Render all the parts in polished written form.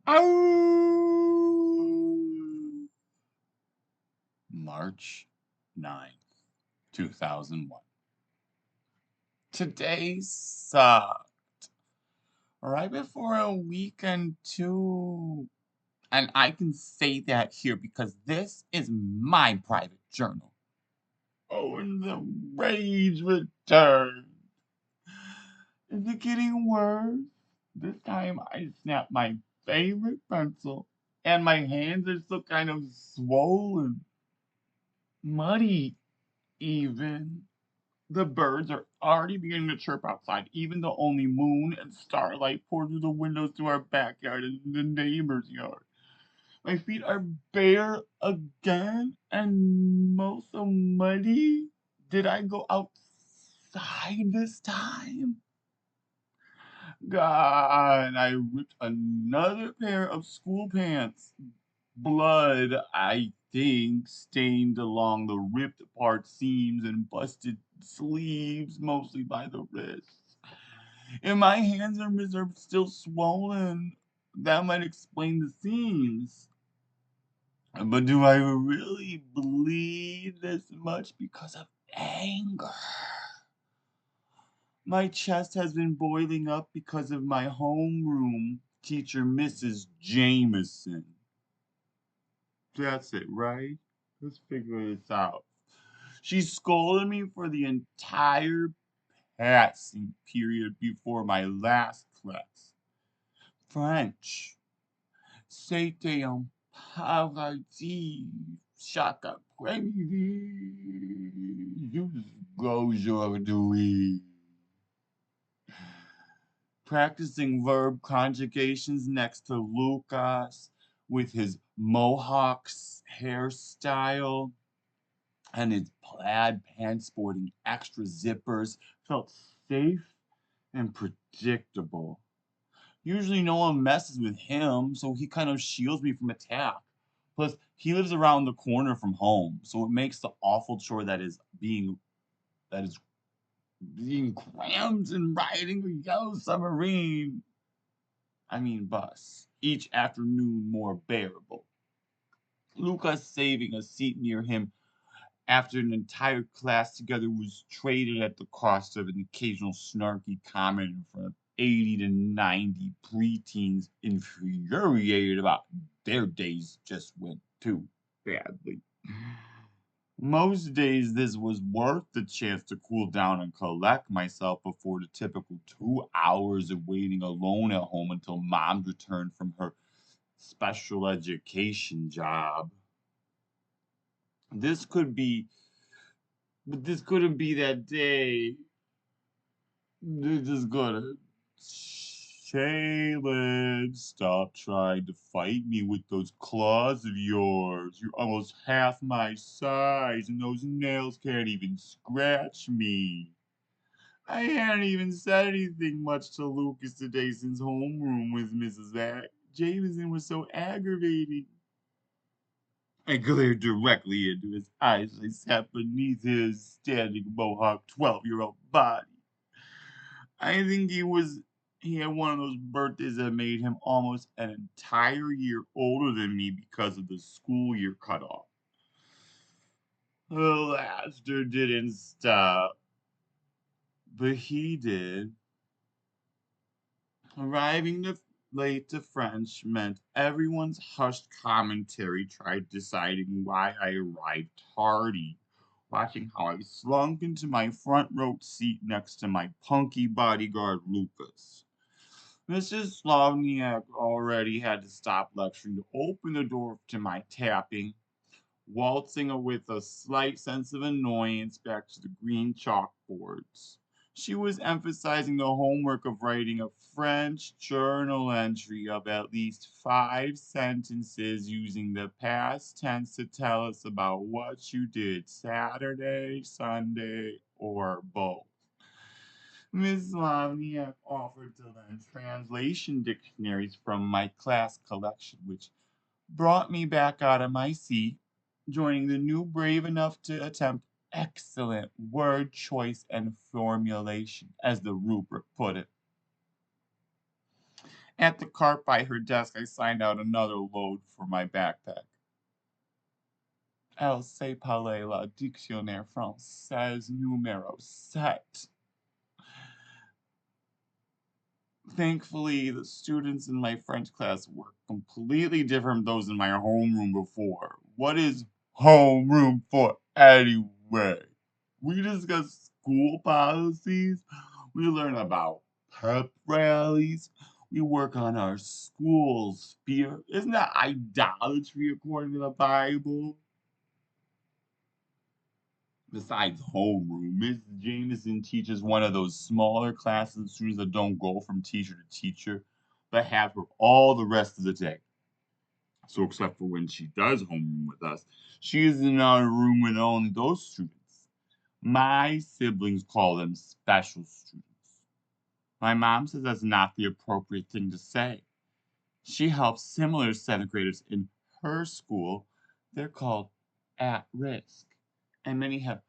Ow! March 9th, 2001. Today sucked. Right before a weekend, too. And I can say that here because this is my private journal. Oh, and the rage returned. Is it getting worse? This time I snapped my favorite pencil, and my hands are still kind of swollen, muddy even. The birds are already beginning to chirp outside, even though only moon and starlight pour through the windows to our backyard and the neighbor's yard. My feet are bare again and most so muddy. Did I go outside this time? God, I ripped another pair of school pants. Blood, I think, stained along the ripped apart seams and busted sleeves, mostly by the wrists. And my hands and wrists are still swollen. That might explain the seams. But do I really bleed this much because of anger? My chest has been boiling up because of my homeroom teacher, Mrs. Jameson. That's it, right? Let's figure this out. She scolded me for the entire passing period before my last class. French. C'était un paradis chaque après-midi jusqu'aujourd'hui. Practicing verb conjugations next to Lucas with his mohawks hairstyle and his plaid pants sporting extra zippers felt safe and predictable. Usually no one messes with him, so he kind of shields me from attack. Plus, he lives around the corner from home, so it makes the awful chore that is being crammed and riding a yellow submarine, bus, each afternoon more bearable. Lucas saving a seat near him after an entire class together was traded at the cost of an occasional snarky comment in front of 80 to 90 preteens infuriated about their days just went too badly. Most days, this was worth the chance to cool down and collect myself before the typical 2 hours of waiting alone at home until mom returned from her special education job. This could be, but this couldn't be that day. This is gonna. Shaylin, stop trying to fight me with those claws of yours. You're almost half my size, and those nails can't even scratch me. I hadn't even said anything much to Lucas today since homeroom with Mrs. Jameson was so aggravating. I glared directly into his eyes as I sat beneath his standing mohawk 12-year-old body. I think he had one of those birthdays that made him almost an entire year older than me because of the school year cutoff. The laughter didn't stop, but he did. Late to French meant everyone's hushed commentary tried deciding why I arrived tardy, watching how I slunk into my front row seat next to my punky bodyguard Lucas. Mrs. Slavniak already had to stop lecturing to open the door to my tapping, waltzing with a slight sense of annoyance back to the green chalkboards. She was emphasizing the homework of writing a French journal entry of at least 5 sentences using the past tense to tell us about what you did Saturday, Sunday, or both. Miss Slavniak offered to lend translation dictionaries from my class collection, which brought me back out of my seat, joining the new brave enough to attempt excellent word choice and formulation, as the rubric put it. At the cart by her desk, I signed out another load for my backpack. Elle sait parler le dictionnaire français numéro 7. Thankfully, the students in my French class were completely different from those in my homeroom before. What is homeroom for anyway? We discuss school policies. We learn about pep rallies. We work on our school's fear. Isn't that idolatry according to the Bible? Besides homeroom, Miss Jameson teaches one of those smaller classes of students that don't go from teacher to teacher, but have her all the rest of the day. So except for when she does homeroom with us, she is in our room with only those students. My siblings call them special students. My mom says that's not the appropriate thing to say. She helps similar seventh graders in her school. They're called at risk, and many have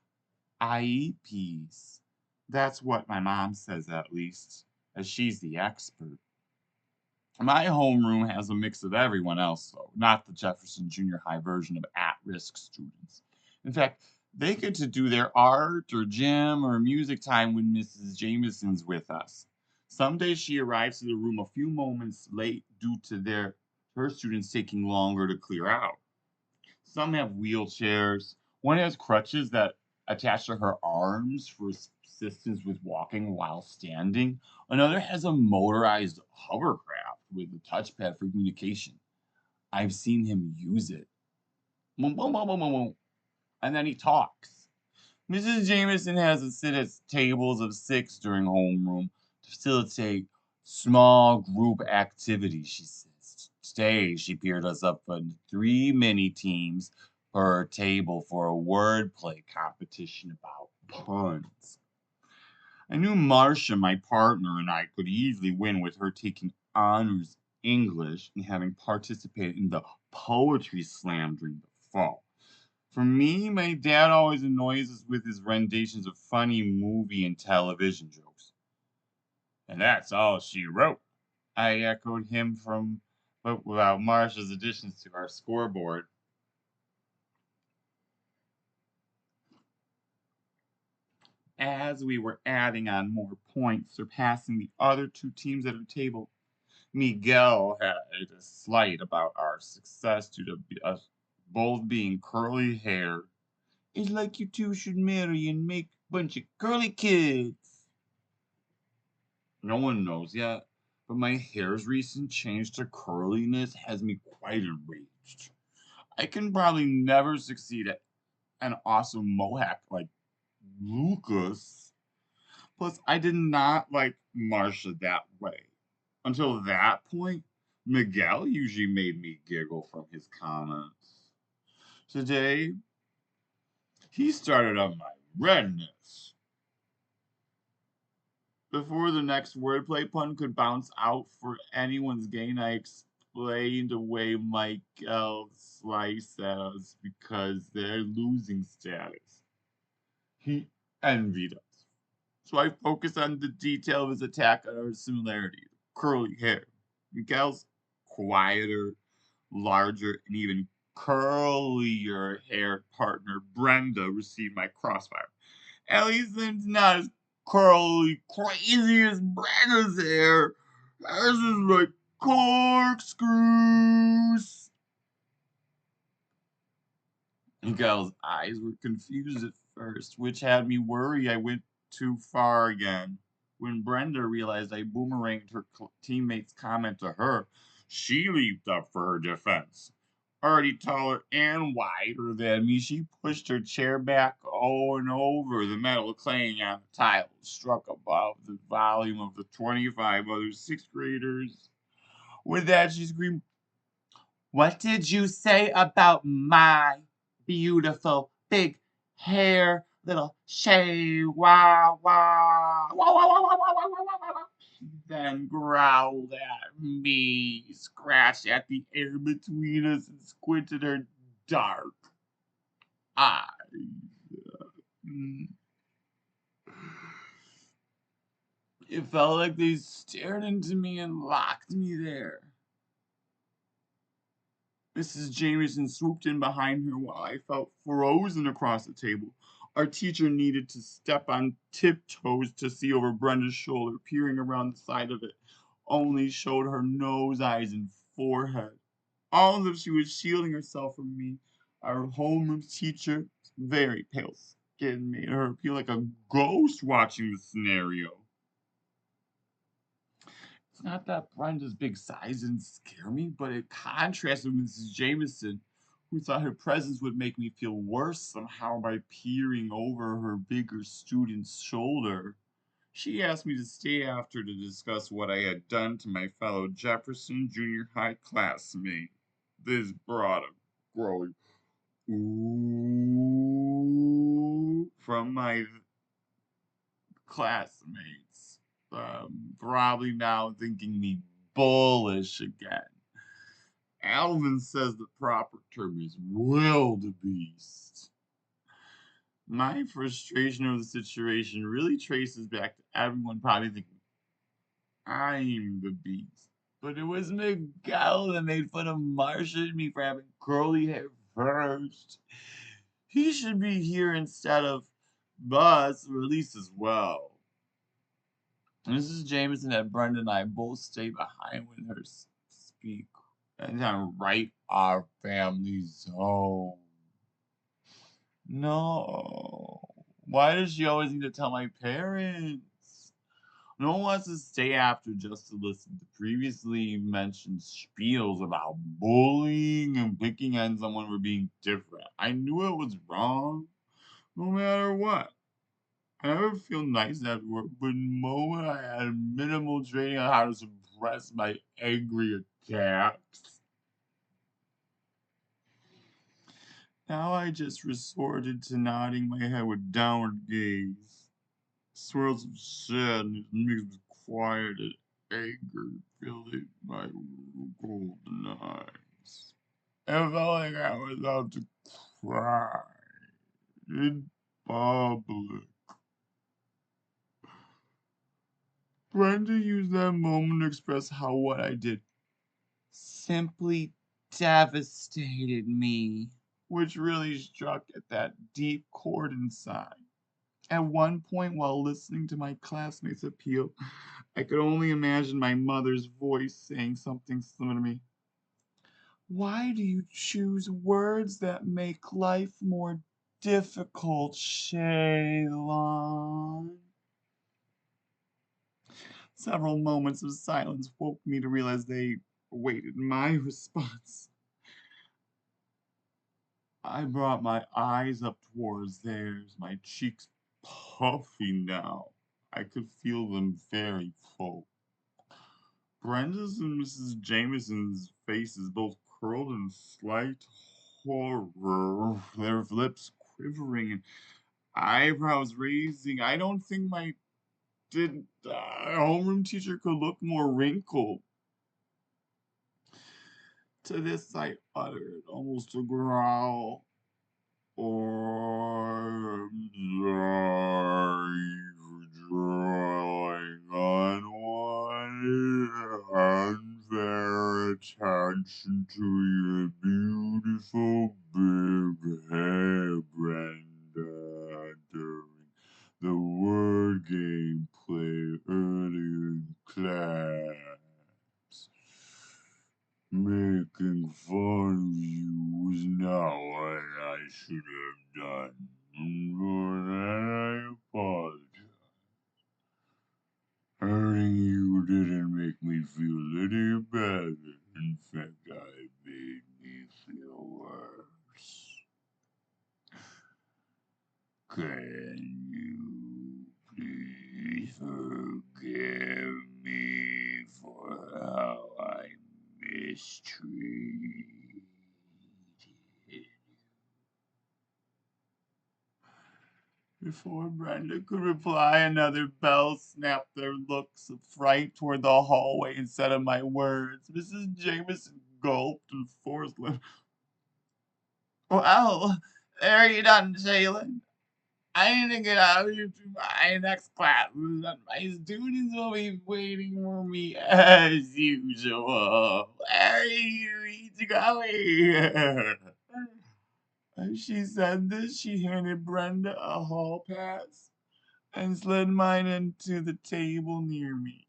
IEPs. That's what my mom says, at least, as she's the expert. My homeroom has a mix of everyone else, though, not the Jefferson Junior High version of at risk students. In fact, they get to do their art or gym or music time when Mrs. Jameson's with us. Some days she arrives to the room a few moments late due to her students taking longer to clear out. Some have wheelchairs. One has crutches that attach to her arms for assistance with walking while standing. Another has a motorized hovercraft with a touchpad for communication. I've seen him use it. Boom, boom, boom, boom, boom, boom. And then he talks. Mrs. Jameson has us sit at tables of 6 during homeroom to facilitate small group activities, she says. Today, she paired us up in 3 mini teams per table for a wordplay competition about puns. I knew Marcia, my partner, and I could easily win with her taking honors English and having participated in the poetry slam during the fall. For me, my dad always annoys us with his renditions of funny movie and television jokes. And that's all she wrote. I echoed him from but without Marcia's additions to our scoreboard. As we were adding on more points, surpassing the other 2 teams at our table, Miguel had a slight about our success due to us both being curly hair. It's like you two should marry and make a bunch of curly kids. No one knows yet, but my hair's recent change to curliness has me quite enraged. I can probably never succeed at an awesome mohawk like Lucas. Plus, I did not like Marcia that way. Until that point, Miguel usually made me giggle from his comments. Today, he started on my redness. Before the next wordplay pun could bounce out for anyone's gain, I explained away Michael's slice at us because they're losing status. He envied us. So I focused on the detail of his attack on our similarity curly hair. Miguel's quieter, larger, and even curlier haired partner, Brenda, received my crossfire. Allison's not as curly, crazy as Brenda's hair. Hers is like corkscrews. Miguel's eyes were confused at first, which had me worry I went too far again. When Brenda realized I boomeranged her teammate's comment to her, she leaped up for her defense. Already taller and wider than me, she pushed her chair back and over the metal clanging on the tiles, struck above the volume of the 25 other sixth graders. With that, she screamed, "What did you say about my beautiful big hair, little shay wah wah wah wah wah wah wah wah wah wah wah?" She then growled at me, scratched at the air between us, and squinted her dark eyes. Mm. It felt like they stared into me and locked me there. Mrs. Jameson swooped in behind her while I felt frozen across the table. Our teacher needed to step on tiptoes to see over Brenda's shoulder, peering around the side of it. Only showed her nose, eyes, and forehead. All as if she was shielding herself from me. Our homeroom teacher, very pale skin, made her feel like a ghost watching the scenario. It's not that Brenda's big size didn't scare me, but it contrasted with Mrs. Jameson, who thought her presence would make me feel worse somehow by peering over her bigger student's shoulder. She asked me to stay after to discuss what I had done to my fellow Jefferson Junior High classmate. This brought a growing ooh from my classmates, probably now thinking me bullish again. Alvin says the proper term is wildebeest. My frustration over the situation really traces back to everyone probably thinking I'm the beast. But it was Miguel that made fun of Marsha and me for having curly hair first. He should be here instead of us, or at least as well. Mrs. Jameson had Brenda and I both stay behind when her speak and write our families home. No. Why does she always need to tell my parents? No one wants to stay after just to listen to previously mentioned spiels about bullying and picking on someone for being different. I knew it was wrong, no matter what. I never feel nice afterward, but in the moment I had minimal training on how to suppress my angry attacks. Now I just resorted to nodding my head with downward gaze. Swirls of sadness mixed with quiet and anger filling my golden eyes. It felt like I was about to cry in public. Brenda used that moment to express how what I did simply devastated me, which really struck at that deep chord inside. At one point, while listening to my classmates' appeal, I could only imagine my mother's voice saying something similar to me. Why do you choose words that make life more difficult, Shaylon? Several moments of silence woke me to realize they awaited my response. I brought my eyes up towards theirs, my cheeks puffy now. I could feel them very full. Brenda's and Mrs. Jameson's faces both curled in slight horror, their lips quivering and eyebrows raising. I don't think my homeroom teacher could look more wrinkled. To this I uttered almost a growl. I'm sorry for drawing unfair attention to your beautiful big hair, Brenda, during the word game play earlier in class. Making fun of you was not what I should have done. And for that, I apologize. Hurting you didn't make me feel any better. In fact, it made me feel worse. Can you please forgive me for how I mistreated you? Before Brenda could reply, another bell snapped their looks of fright toward the hallway instead of my words. Mrs. Jameson gulped and forced lip. Well, there you done, Jalen. I need to get out of here to my next class. My students will be waiting for me as usual. Where are you each going? As she said this, she handed Brenda a hall pass and slid mine into the table near me.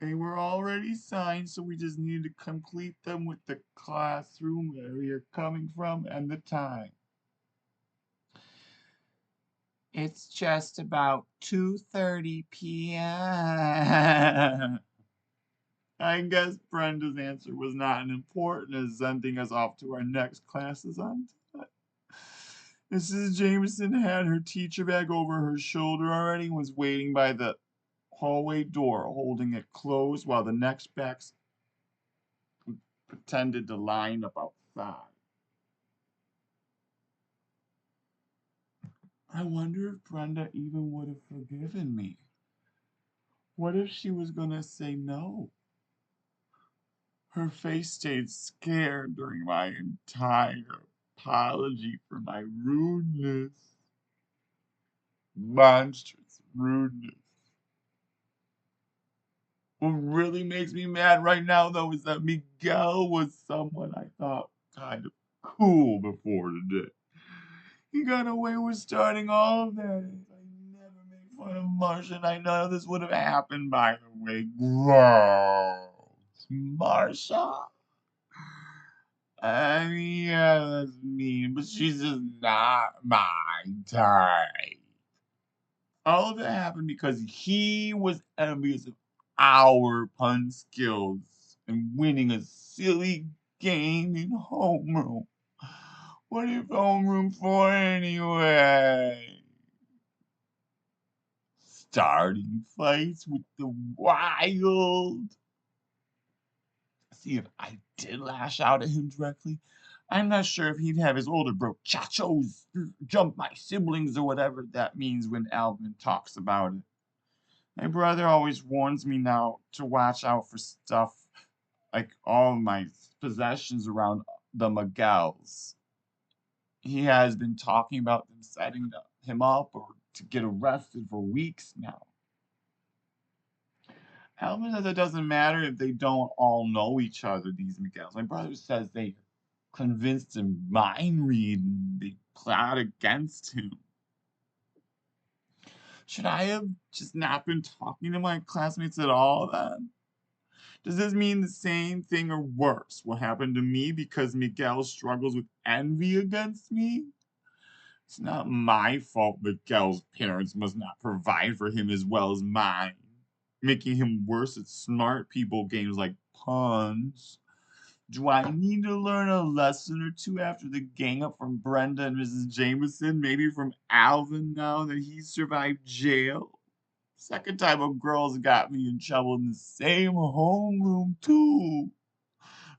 They were already signed, so we just needed to complete them with the classroom where we are coming from and the time. It's just about 2:30 p.m. I guess Brenda's answer was not as important as sending us off to our next classes on time. Mrs. Jameson had her teacher bag over her shoulder already and was waiting by the hallway door, holding it closed while the next backs pretended to line up outside. I wonder if Brenda even would have forgiven me. What if she was going to say no? Her face stayed scared during my entire apology for my rudeness. Monstrous rudeness. What really makes me mad right now, though, is that Miguel was someone I thought kind of cool before today. He got away with starting all of that. If I never made fun of Marsha, and I know this would have happened, by the way. Gross. Marsha? I mean, yeah, that's mean, but she's just not my type. All of it happened because he was envious of our pun skills and winning a silly game in homeroom. What is homeroom for anyway? Starting fights with the wild. See, if I did lash out at him directly, I'm not sure if he'd have his older bro chachos jump my siblings or whatever that means when Alvin talks about it. My brother always warns me now to watch out for stuff like all my possessions around the Miguels. He has been talking about them setting him up or to get arrested for weeks now. Alvin says it doesn't matter if they don't all know each other, these Miguels. My brother says they convinced him mind read and they plot against him. Should I have just not been talking to my classmates at all then? Does this mean the same thing or worse? What happened to me because Miguel struggles with envy against me? It's not my fault Miguel's parents must not provide for him as well as mine, making him worse at smart people games like puns. Do I need to learn a lesson or two after the gang up from Brenda and Mrs. Jameson? Maybe from Alvin now that he survived jail? Second time a girl's got me in trouble in the same homeroom, too.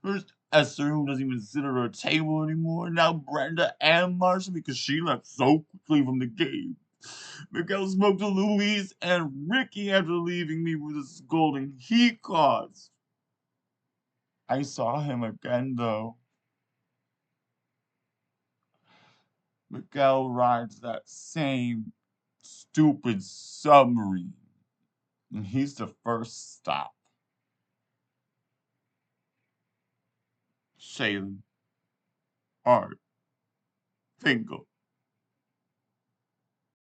First Esther, who doesn't even sit at her table anymore. Now Brenda and Marsha because she left so quickly from the game. Miguel smoked to Louise and Ricky after leaving me with a scolding he caused. I saw him again, though. Miguel rides that same stupid submarine, and he's the first stop. Sailing, Art, Finkel.